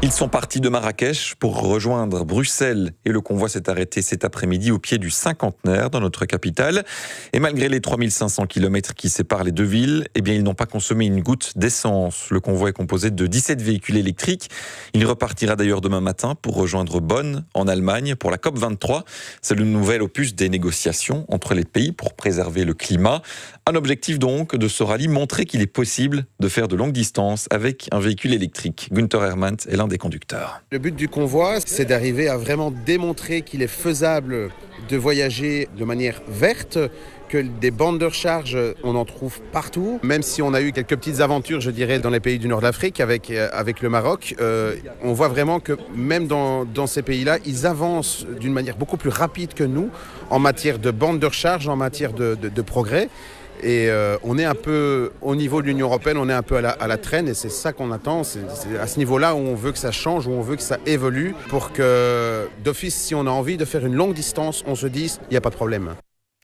Ils sont partis de Marrakech pour rejoindre Bruxelles et le convoi s'est arrêté cet après-midi au pied du Cinquantenaire dans notre capitale. Et malgré les 3500 km qui séparent les deux villes, ils n'ont pas consommé une goutte d'essence. Le convoi est composé de 17 véhicules électriques. Il repartira d'ailleurs demain matin pour rejoindre Bonn en Allemagne pour la COP23. C'est le nouvel opus des négociations entre les pays pour préserver le climat. Un objectif donc de ce rallye, montrer qu'il est possible de faire de longues distances avec un véhicule électrique. Günther Hermann est l'un des conducteurs. Le but du convoi, c'est d'arriver à vraiment démontrer qu'il est faisable de voyager de manière verte, que des bandes de recharge, on en trouve partout. Même si on a eu quelques petites aventures, je dirais, dans les pays du nord de l'Afrique avec le Maroc, on voit vraiment que même dans ces pays-là, ils avancent d'une manière beaucoup plus rapide que nous en matière de bandes de recharge, en matière de progrès. Et on est un peu, au niveau de l'Union européenne, on est un peu à la traîne et c'est ça qu'on attend. C'est à ce niveau-là où on veut que ça change, où on veut que ça évolue pour que, d'office, si on a envie de faire une longue distance, on se dise, il n'y a pas de problème.